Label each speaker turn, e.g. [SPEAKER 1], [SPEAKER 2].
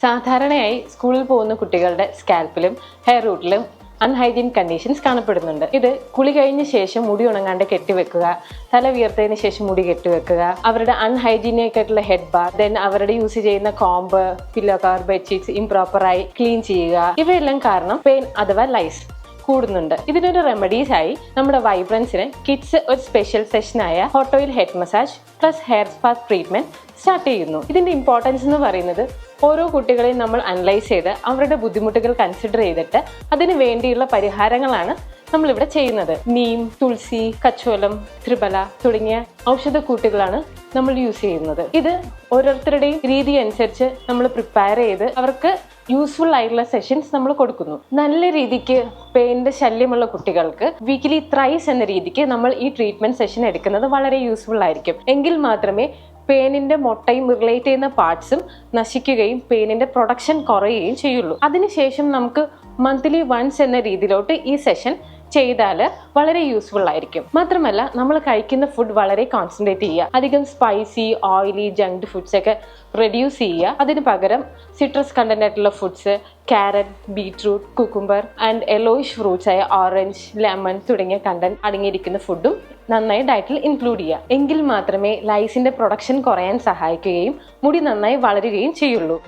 [SPEAKER 1] സാധാരണയായി സ്കൂളിൽ പോകുന്ന കുട്ടികളുടെ സ്കാൽപ്പിലും ഹെയർ റൂട്ടിലും അൺഹൈജീൻ കണ്ടീഷൻസ് കാണപ്പെടുന്നുണ്ട്. ഇത് കുളി കഴിഞ്ഞ ശേഷം മുടി ഉണങ്ങാണ്ട് കെട്ടിവെക്കുക, തല വിയർത്തതിന് ശേഷം മുടി കെട്ടിവെക്കുക, അവരുടെ അൺഹൈജീനിക് ആയിട്ടുള്ള ഹെഡ് ബാർ, ദെൻ അവരുടെ യൂസ് ചെയ്യുന്ന കോംബ്, പില്ലോ കവർ, ബെഡ്ഷീറ്റ്സ് ഇംപ്രോപ്പറായി ക്ലീൻ ചെയ്യുക, ഇവയെല്ലാം കാരണം പെയിൻ അഥവാ ലൈസ് കൂടുന്നുണ്ട്. ഇതിനൊരു റെമഡീസ് ആയി നമ്മുടെ വൈബ്രൻസിന് കിഡ്സ് ഒരു സ്പെഷ്യൽ സെഷനായ hot oil head massage plus hair spa treatment start ചെയ്യുന്നു. ഇതിന്റെ ഇമ്പോർട്ടൻസ് എന്ന് പറയുന്നത് ഓരോ കുട്ടികളെയും നമ്മൾ അനലൈസ് ചെയ്ത് അവരുടെ ബുദ്ധിമുട്ടുകൾ കൺസിഡർ ചെയ്തിട്ട് അതിന് വേണ്ടിയുള്ള പരിഹാരങ്ങളാണ് നമ്മളിവിടെ ചെയ്യുന്നത്. നീം, തുളസി, കച്ചോലം, ത്രിബല തുടങ്ങിയ ഔഷധക്കൂട്ടുകളാണ് നമ്മൾ യൂസ് ചെയ്യുന്നത്. ഇത് ഓരോരുത്തരുടെയും രീതി അനുസരിച്ച് നമ്മൾ പ്രിപ്പയർ ചെയ്ത് അവർക്ക് യൂസ്ഫുൾ ആയിട്ടുള്ള സെഷൻസ് നമ്മൾ കൊടുക്കുന്നു. നല്ല രീതിക്ക് പെയിന്റെ ശല്യമുള്ള കുട്ടികൾക്ക് വീക്കിലി ത്രൈസ് എന്ന രീതിക്ക് നമ്മൾ ഈ ട്രീറ്റ്മെന്റ് സെഷൻ എടുക്കുന്നത് വളരെ യൂസ്ഫുൾ ആയിരിക്കും. എങ്കിൽ മാത്രമേ പെയിനിന്റെ മൊട്ടയും റിലേറ്റ് ചെയ്യുന്ന പാർട്സും നശിക്കുകയും പെയിനിന്റെ പ്രൊഡക്ഷൻ കുറയുകയും ചെയ്യുള്ളൂ. അതിനുശേഷം നമുക്ക് മന്ത്ലി വൺസ് എന്ന രീതിയിലോട്ട് ഈ സെഷൻ ചെയ്താൽ വളരെ യൂസ്ഫുൾ ആയിരിക്കും. മാത്രമല്ല നമ്മൾ കഴിക്കുന്ന ഫുഡ് വളരെ കോൺസെൻട്രേറ്റ് ചെയ്യുക. അധികം സ്പൈസി, ഓയിലി, ജങ്ക് ഫുഡ്സ് ഒക്കെ റെഡ്യൂസ് ചെയ്യുക. അതിന് പകരം സിട്രസ് കണ്ടന്റ് ആയിട്ടുള്ള foods, carrot, beetroot, cucumber and yellowish fruits ആയ ഓറഞ്ച്, ലെമൺ തുടങ്ങിയ കണ്ടന്റ് അടങ്ങിയിരിക്കുന്ന ഫുഡും നന്നായി ഡയറ്റിൽ ഇൻക്ലൂഡ് ചെയ്യുക. എങ്കിൽ മാത്രമേ ലൈസിന്റെ പ്രൊഡക്ഷൻ കുറയാൻ സഹായിക്കുകയും മുടി നന്നായി വളരുകയും ചെയ്യുള്ളൂ.